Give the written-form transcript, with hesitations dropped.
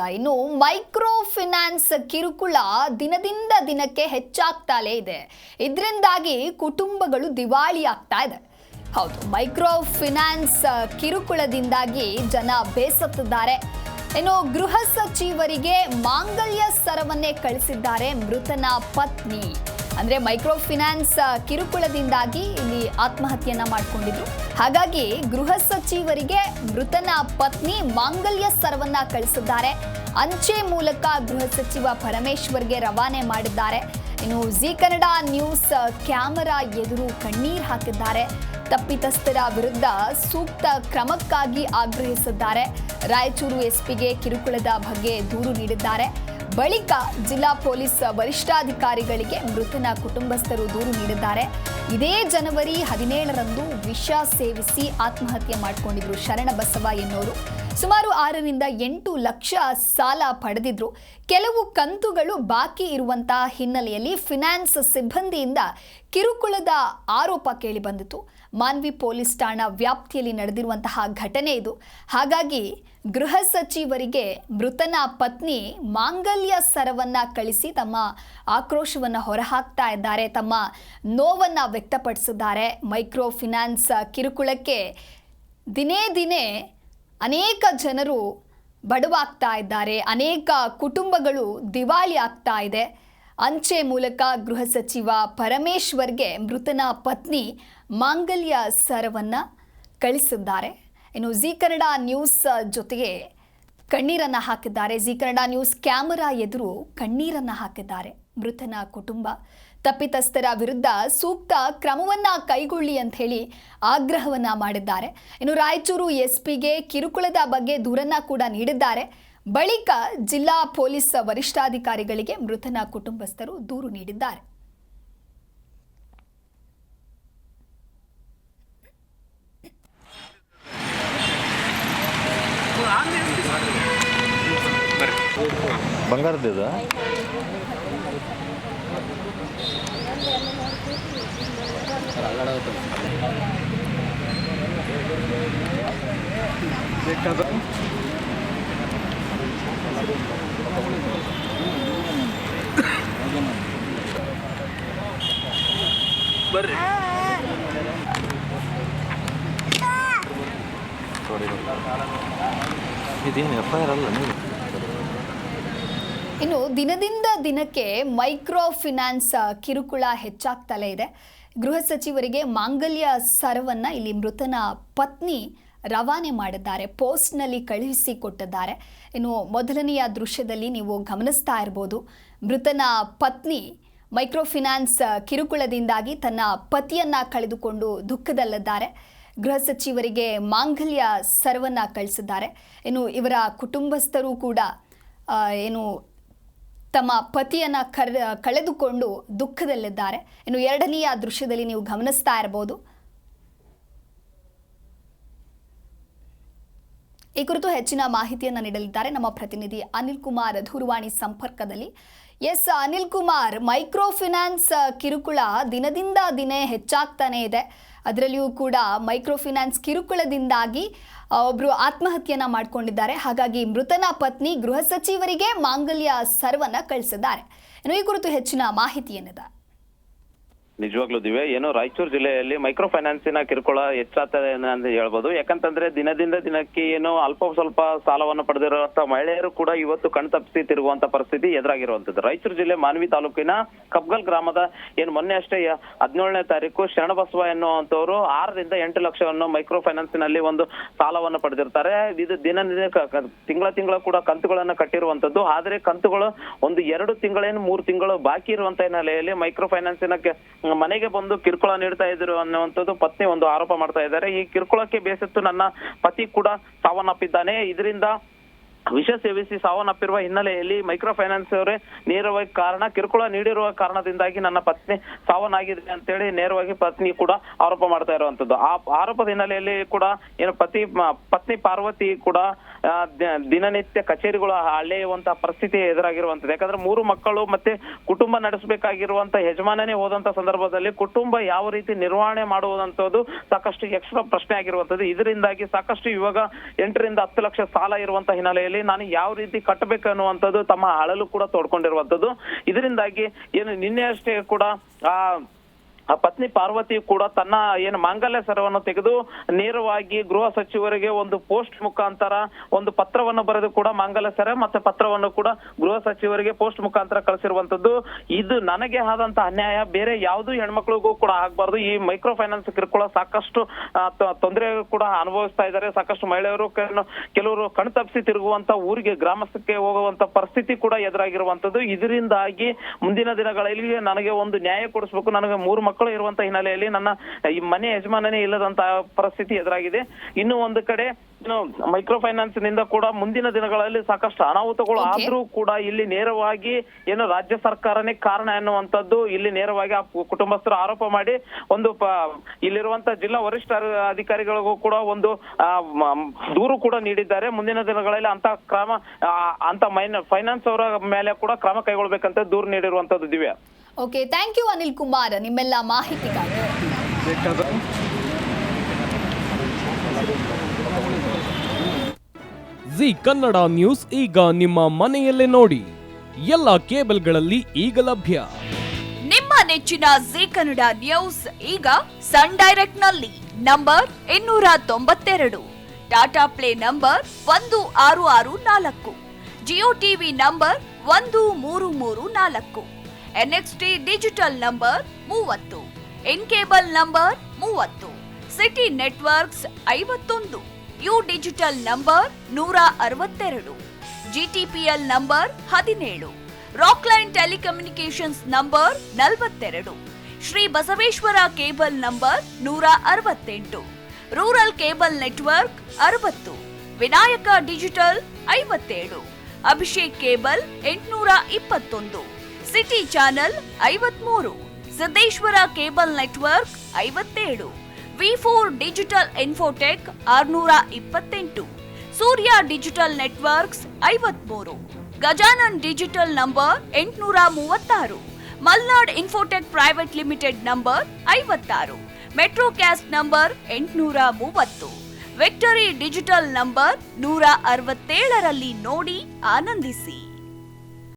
ಇನ್ನು micro finance ಕಿರುಕುಳ ದಿನದಿಂದ ದಿನಕ್ಕೆ ಹೆಚ್ಚಾಗ್ತಾಲೇ ಇದೆ. ಇದರಿಂದಾಗಿ ಕುಟುಂಬಗಳು ದಿವಾಳಿ ಆಗ್ತಾ ಇದೆ. ಹೌದು, ಮೈಕ್ರೋ ಫಿನಾನ್ಸ್ ಕಿರುಕುಳದಿಂದಾಗಿ ಜನ ಬೇಸತ್ತಿದ್ದಾರೆ. ಇನ್ನು ಗೃಹ ಸಚಿವರಿಗೆ ಮಾಂಗಲ್ಯ ಸರವನ್ನೇ ಕಳಿಸಿದ್ದಾರೆ ಮೃತನ ಪತ್ನಿ. ಅಂದ್ರೆ ಮೈಕ್ರೋ ಫಿನಾನ್ಸ್ ಕಿರುಕುಳದಿಂದಾಗಿ ಇಲ್ಲಿ ಆತ್ಮಹತ್ಯೆಯನ್ನ ಮಾಡಿಕೊಂಡಿದ್ರು. ಹಾಗಾಗಿ ಗೃಹ ಸಚಿವರಿಗೆ ಮೃತನ ಪತ್ನಿ ಮಾಂಗಲ್ಯ ಸರವನ್ನ ಕಳಿಸಿದ್ದಾರೆ. ಅಂಚೆ ಮೂಲಕ ಗೃಹ ಸಚಿವ ಪರಮೇಶ್ವರ್ಗೆ ರವಾನೆ ಮಾಡಿದ್ದಾರೆ. ಇನ್ನು ಜಿ ಕನ್ನಡ ನ್ಯೂಸ್ ಕ್ಯಾಮೆರಾ ಎದುರು ಕಣ್ಣೀರು ಹಾಕಿದ್ದಾರೆ. ತಪ್ಪಿತಸ್ಥರ ವಿರುದ್ಧ ಸೂಕ್ತ ಕ್ರಮಕ್ಕಾಗಿ ಆಗ್ರಹಿಸಿದ್ದಾರೆ. ರಾಯಚೂರು ಎಸ್ಪಿಗೆ ಕಿರುಕುಳದ ಬಗ್ಗೆ ದೂರು ನೀಡಿದ್ದಾರೆ. ಬಳಿಕ ಜಿಲ್ಲಾ ಪೊಲೀಸ್ ವರಿಷ್ಠಾಧಿಕಾರಿಗಳಿಗೆ ಮೃತನ ಕುಟುಂಬಸ್ಥರು ದೂರು ನೀಡಿದ್ದಾರೆ. ಇದೇ ಜನವರಿ 17ರಂದು ವಿಷ ಸೇವಿಸಿ ಆತ್ಮಹತ್ಯೆ ಮಾಡಿಕೊಂಡಿದ್ರು ಶರಣಬಸವ ಎನ್ನುವರು. ಸುಮಾರು 6ರಿಂದ 8 ಲಕ್ಷ ಸಾಲ ಪಡೆದಿದ್ರು. ಕೆಲವು ಕಂತುಗಳು ಬಾಕಿ ಇರುವಂತಹ ಹಿನ್ನೆಲೆಯಲ್ಲಿ ಫಿನಾನ್ಸ್ ಸಿಬ್ಬಂದಿಯಿಂದ ಕಿರುಕುಳದ ಆರೋಪ ಕೇಳಿ ಬಂದಿತು. ಮಾನ್ವಿ ಪೊಲೀಸ್ ಠಾಣಾ ವ್ಯಾಪ್ತಿಯಲ್ಲಿ ನಡೆದಿರುವಂತಹ ಘಟನೆ ಇದು. ಹಾಗಾಗಿ ಗೃಹ ಸಚಿವರಿಗೆ ಮೃತನ ಪತ್ನಿ ಮಾಂಗಲ್ಯ ಸರವನ್ನ ಕಳಿಸಿ ತಮ್ಮ ಆಕ್ರೋಶವನ್ನು ಹೊರಹಾಕ್ತಾ ಇದ್ದಾರೆ, ತಮ್ಮ ನೋವನ್ನ ವ್ಯಕ್ತಪಡಿಸಿದ್ದಾರೆ. ಮೈಕ್ರೋ ಫಿನಾನ್ಸ್ ಕಿರುಕುಳಕ್ಕೆ ದಿನೇ ದಿನೇ ಅನೇಕ ಜನರು ಬಡವಾಗ್ತಾ ಇದ್ದಾರೆ. ಅನೇಕ ಕುಟುಂಬಗಳು ದಿವಾಳಿ ಆಗ್ತಾ ಇದೆ. ಅಂಚೆ ಮೂಲಕ ಗೃಹ ಸಚಿವ ಪರಮೇಶ್ವರ್ಗೆ ಮೃತನ ಪತ್ನಿ ಮಾಂಗಲ್ಯ ಸರವನ್ನ ಕಳಿಸಿದ್ದಾರೆ. ಇನ್ನು ಜಿ ಕನ್ನಡ ನ್ಯೂಸ್ ಜೊತೆಗೆ ಕಣ್ಣೀರನ್ನ ಹಾಕಿದ್ದಾರೆ. ಜಿ ಕನ್ನಡ ನ್ಯೂಸ್ ಕ್ಯಾಮೆರಾ ಎದುರು ಕಣ್ಣೀರನ್ನ ಹಾಕಿದ್ದಾರೆ ಮೃತನ ಕುಟುಂಬ. ತಪ್ಪಿತಸ್ಥರ ವಿರುದ್ಧ ಸೂಕ್ತ ಕ್ರಮವನ್ನ ಕೈಗೊಳ್ಳಿ ಅಂತ ಹೇಳಿ ಆಗ್ರಹವನ್ನ ಮಾಡಿದ್ದಾರೆ. ಇನ್ನು ರಾಯಚೂರು ಎಸ್ಪಿಗೆ ಕಿರುಕುಳದ ಬಗ್ಗೆ ದೂರನ್ನ ಕೂಡ ನೀಡಿದ್ದಾರೆ. ಬಳಿಕ ಜಿಲ್ಲಾ ಪೊಲೀಸ್ ವರಿಷ್ಠಾಧಿಕಾರಿಗಳಿಗೆ ಮೃತನ ಕುಟುಂಬಸ್ಥರು ದೂರು ನೀಡಿದ್ದಾರೆ. ಬಂಗಾರದಿದ ಬರ್ರಿ ಇದೇನು ಎಫ್ಐಆರ್ ಅಲ್ಲ ನೀವು. ಇನ್ನು ದಿನದಿಂದ ದಿನಕ್ಕೆ ಮೈಕ್ರೋ ಫಿನಾನ್ಸ್ ಕಿರುಕುಳ ಹೆಚ್ಚಾಗ್ತಲೇ ಇದೆ. ಗೃಹ ಸಚಿವರಿಗೆ ಮಾಂಗಲ್ಯ ಸರವನ್ನ ಇಲ್ಲಿ ಮೃತನ ಪತ್ನಿ ರವಾನೆ ಮಾಡಿದ್ದಾರೆ, ಪೋಸ್ಟ್ನಲ್ಲಿ ಕಳುಹಿಸಿ ಕೊಟ್ಟಿದ್ದಾರೆ. ಇನ್ನು ಮೊದಲನೆಯ ದೃಶ್ಯದಲ್ಲಿ ನೀವು ಗಮನಿಸ್ತಾ ಇರ್ಬೋದು, ಮೃತನ ಪತ್ನಿ ಮೈಕ್ರೋ ಫಿನಾನ್ಸ್ ಕಿರುಕುಳದಿಂದಾಗಿ ತನ್ನ ಪತಿಯನ್ನ ಕಳೆದುಕೊಂಡು ದುಃಖದಲ್ಲಿದ್ದಾರೆ. ಗೃಹ ಸಚಿವರಿಗೆ ಮಾಂಗಲ್ಯ ಸರವನ್ನ ಕಳಿಸಿದ್ದಾರೆ. ಇನ್ನು ಇವರ ಕುಟುಂಬಸ್ಥರು ಕೂಡ ತಮ್ಮ ಪತಿಯನ್ನ ಕಳೆದುಕೊಂಡು ದುಃಖದಲ್ಲಿದ್ದಾರೆ. ಇನ್ನು ಎರಡನೆಯ ದೃಶ್ಯದಲ್ಲಿ ನೀವು ಗಮನಿಸ್ತಾ ಇರಬಹುದು. ಈ ಕುರಿತು ಹೆಚ್ಚಿನ ಮಾಹಿತಿಯನ್ನು ನೀಡಲಿದ್ದಾರೆ ನಮ್ಮ ಪ್ರತಿನಿಧಿ ಅನಿಲ್ ಕುಮಾರ್ ದೂರವಾಣಿ ಸಂಪರ್ಕದಲ್ಲಿ. S Anil Kumar, micro finance ಕಿರುಕುಳ ದಿನದಿಂದ ದಿನೇ ಹೆಚ್ಚಾಗ್ತಾನೆ ಇದೆ. ಅದರಲ್ಲಿಯೂ ಕೂಡ ಮೈಕ್ರೋ ಫಿನಾನ್ಸ್ ಕಿರುಕುಳದಿಂದಾಗಿ ಒಬ್ಬರು ಆತ್ಮಹತ್ಯೆಯನ್ನ ಮಾಡಿಕೊಂಡಿದ್ದಾರೆ. ಹಾಗಾಗಿ ಮೃತನ ಪತ್ನಿ ಗೃಹ ಸಚಿವರಿಗೆ ಮಾಂಗಲ್ಯ ಸರವನ್ನ ಕಳಿಸಿದ್ದಾರೆ. ಇನ್ನು ಈ ಕುರಿತು ಹೆಚ್ಚಿನ ಮಾಹಿತಿ ಏನಿದೆ? ನಿಜವಾಗ್ಲೂ ದಿವ್ಯ, ಏನು ರಾಯಚೂರು ಜಿಲ್ಲೆಯಲ್ಲಿ ಮೈಕ್ರೋ ಫೈನಾನ್ಸಿನ ಕಿರುಕುಳ ಹೆಚ್ಚಾಗ್ತದೆ ಅಂತ ಹೇಳ್ಬೋದು. ಯಾಕಂತಂದ್ರೆ ದಿನದಿಂದ ದಿನಕ್ಕೆ ಏನು ಅಲ್ಪ ಸ್ವಲ್ಪ ಸಾಲವನ್ನು ಪಡೆದಿರುವಂತ ಮಹಿಳೆಯರು ಕೂಡ ಇವತ್ತು ಕಣ್ತಪ್ಪಿಸಿ ತಿರುಗುವಂತ ಪರಿಸ್ಥಿತಿ ಎದುರಾಗಿರುವಂತದ್ದು. ರಾಯಚೂರು ಜಿಲ್ಲೆ ಮಾನ್ವಿ ತಾಲೂಕಿನ ಕಬ್ಗಲ್ ಗ್ರಾಮದ ಏನು ಮೊನ್ನೆ ಅಷ್ಟೇ 17ನೇ ತಾರೀಕು ಶರಣಬಸವ ಎನ್ನುವಂತವರು 6ರಿಂದ 8 ಲಕ್ಷವನ್ನು ಮೈಕ್ರೋ ಫೈನಾನ್ಸಿನಲ್ಲಿ ಒಂದು ಸಾಲವನ್ನು ಪಡೆದಿರ್ತಾರೆ. ಇದು ತಿಂಗಳ ಕೂಡ ಕಂತುಗಳನ್ನ ಕಟ್ಟಿರುವಂತದ್ದು. ಆದ್ರೆ ಕಂತುಗಳು ಒಂದು 2 ತಿಂಗಳೇನು 3 ತಿಂಗಳು ಬಾಕಿ ಇರುವಂತ ಹಿನ್ನೆಲೆಯಲ್ಲಿ ಮೈಕ್ರೋ ಫೈನಾನ್ಸಿನ ಮನೆಗೆ ಬಂದು ಕಿರುಕುಳ ನೀಡ್ತಾ ಇದ್ರು ಅನ್ನುವಂಥದ್ದು ಪತ್ನಿ ಒಂದು ಆರೋಪ ಮಾಡ್ತಾ ಇದ್ದಾರೆ. ಈ ಕಿರುಕುಳಕ್ಕೆ ಬೇಸತ್ತು ನನ್ನ ಪತಿ ಕೂಡ ಸಾವನ್ನಪ್ಪಿದ್ದಾನೆ, ಇದರಿಂದ ವಿಷ ಸೇವಿಸಿ ಸಾವನ್ನಪ್ಪಿರುವ ಹಿನ್ನೆಲೆಯಲ್ಲಿ ಮೈಕ್ರೋ ಫೈನಾನ್ಸ್ ಅವರೇ ನೇರವಾಗಿ ಕಿರುಕುಳ ನೀಡಿರುವ ಕಾರಣದಿಂದಾಗಿ ನನ್ನ ಪತ್ನಿ ಸಾವನ್ನಾಗಿದೆ ಅಂತೇಳಿ ನೇರವಾಗಿ ಪತ್ನಿ ಕೂಡ ಆರೋಪ ಮಾಡ್ತಾ ಇರುವಂತದ್ದು. ಆ ಆರೋಪದ ಹಿನ್ನೆಲೆಯಲ್ಲಿ ಕೂಡ ಏನು ಪತ್ನಿ ಪಾರ್ವತಿ ಕೂಡ ದಿನನಿತ್ಯ ಕಚೇರಿಗಳು ಅಳೆಯುವಂತ ಪರಿಸ್ಥಿತಿ ಎದುರಾಗಿರುವಂತದ್ದು. ಯಾಕಂದ್ರೆ 3 ಮಕ್ಕಳು ಮತ್ತೆ ಕುಟುಂಬ ನಡೆಸಬೇಕಾಗಿರುವಂತ ಯಜಮಾನನೇ ಹೋದಂತ ಸಂದರ್ಭದಲ್ಲಿ ಕುಟುಂಬ ಯಾವ ರೀತಿ ನಿರ್ವಹಣೆ ಮಾಡುವುದಂತದ್ದು ಸಾಕಷ್ಟು ಎಕ್ಸ್ಟ್ರಾ ಪ್ರಶ್ನೆ ಆಗಿರುವಂತದ್ದು. ಇದರಿಂದಾಗಿ ಸಾಕಷ್ಟು ಇವಾಗ 8 ರಿಂದ 10 ಲಕ್ಷ ಸಾಲ ಇರುವಂತ ಹಿನ್ನೆಲೆಯಲ್ಲಿ ನಾನು ಯಾವ ರೀತಿ ಕಟ್ಟಬೇಕು ಅನ್ನುವಂಥದ್ದು ತಮ್ಮ ಅಳಲು ಕೂಡ ತೋಡ್ಕೊಂಡಿರುವಂತದ್ದು. ಇದರಿಂದಾಗಿ ಏನು ನಿನ್ನೆ ಅಷ್ಟೇ ಕೂಡ ಆ ಪತ್ನಿ ಪಾರ್ವತಿ ಕೂಡ ತನ್ನ ಏನು ಮಾಂಗಲ್ಯ ಸರವನ್ನು ತೆಗೆದು ನೇರವಾಗಿ ಗೃಹ ಸಚಿವರಿಗೆ ಒಂದು ಪೋಸ್ಟ್ ಮುಖಾಂತರ ಒಂದು ಪತ್ರವನ್ನು ಬರೆದು ಕೂಡ ಮಾಂಗಲ್ಯ ಸರ ಮತ್ತೆ ಪತ್ರವನ್ನು ಕೂಡ ಗೃಹ ಸಚಿವರಿಗೆ ಪೋಸ್ಟ್ ಮುಖಾಂತರ ಕಳಿಸಿರುವಂತದ್ದು. ಇದು ನನಗೆ ಆದಂತ ಅನ್ಯಾಯ, ಬೇರೆ ಯಾವ್ದು ಹೆಣ್ಮಕ್ಳಿಗೂ ಕೂಡ ಆಗ್ಬಾರ್ದು. ಈ ಮೈಕ್ರೋ ಫೈನಾನ್ಸ್ ಕಿರುಕುಳ ಸಾಕಷ್ಟು ತೊಂದರೆ ಕೂಡ ಅನುಭವಿಸ್ತಾ ಇದ್ದಾರೆ. ಸಾಕಷ್ಟು ಮಹಿಳೆಯರು ಕೆಲವರು ಕಣ್ತಪ್ಪಿಸಿ ತಿರುಗುವಂತ ಊರಿಗೆ ಗ್ರಾಮಸ್ಥಕ್ಕೆ ಹೋಗುವಂತ ಪರಿಸ್ಥಿತಿ ಕೂಡ ಎದುರಾಗಿರುವಂತದ್ದು. ಇದರಿಂದಾಗಿ ಮುಂದಿನ ದಿನಗಳಲ್ಲಿ ನನಗೆ ಒಂದು ನ್ಯಾಯ ಕೊಡಿಸ್ಬೇಕು. ನನಗೆ 3 ಮಕ್ಕಳು ಇರುವಂತ ಹಿನ್ನೆಲೆಯಲ್ಲಿ ನನ್ನ ಈ ಮನೆ ಯಜಮಾನನೇ ಇಲ್ಲದಂತ ಪರಿಸ್ಥಿತಿ ಎದುರಾಗಿದೆ. ಇನ್ನು ಒಂದು ಕಡೆ ಮೈಕ್ರೋ ಫೈನಾನ್ಸ್ ನಿಂದ ಕೂಡ ಮುಂದಿನ ದಿನಗಳಲ್ಲಿ ಸಾಕಷ್ಟು ಅನಾಹುತಗಳು ಆದ್ರೂ ಕೂಡ ಇಲ್ಲಿ ನೇರವಾಗಿ ಏನು ರಾಜ್ಯ ಸರ್ಕಾರನೇ ಕಾರಣ ಎನ್ನುವಂತದ್ದು ಇಲ್ಲಿ ನೇರವಾಗಿ ಆ ಕುಟುಂಬಸ್ಥರು ಆರೋಪ ಮಾಡಿ ಒಂದು ಇಲ್ಲಿರುವಂತ ಜಿಲ್ಲಾ ವರಿಷ್ಠ ಅಧಿಕಾರಿಗಳಿಗೂ ಕೂಡ ಒಂದು ದೂರು ಕೂಡ ನೀಡಿದ್ದಾರೆ. ಮುಂದಿನ ದಿನಗಳಲ್ಲಿ ಅಂತ ಫೈನಾನ್ಸ್ ಅವರ ಮೇಲೆ ಕೂಡ ಕ್ರಮ ಕೈಗೊಳ್ಬೇಕಂತ ದೂರು ನೀಡಿರುವಂತದ್ದು. Divya, okay, thank you Anil Kumar ನಿಮ್ಮೆಲ್ಲ ಮಾಹಿತಿಗಾಗಿ. ಜಿ ಕನ್ನಡ ನ್ಯೂಸ್ ಈಗ ನಿಮ್ಮ ಮನೆಯಲ್ಲೇ ನೋಡಿ. ಎಲ್ಲ ಕೇಬಲ್ಗಳಲ್ಲಿ ಈಗ ಲಭ್ಯ. ನಿಮ್ಮ ನೆಚ್ಚಿನ ಜಿ ಕನ್ನಡ ನ್ಯೂಸ್ ಈಗ ಸನ್ ಡೈರೆಕ್ಟ್ ನಲ್ಲಿ number 292, Tata play number 1664, Jio TV number 1334, NXT digital number 30, in cable number 30, city networks 51, U digital number 162, GTPL number 17, Rockline telecommunications number 42, Shri Basaveshwara cable number 168, rural cable network 60, Vinayaka digital 57, Abhishek cable 821, city channel 53, Siddeshwara cable network 57, V4 digital Infotech 628, Surya digital networks 53, Gajanan digital number 836, Malnad infotech private limited number 56, Metrocast number 830, victory digital number 167ರಲ್ಲಿ ನೋಡಿ ಆನಂದಿಸಿ.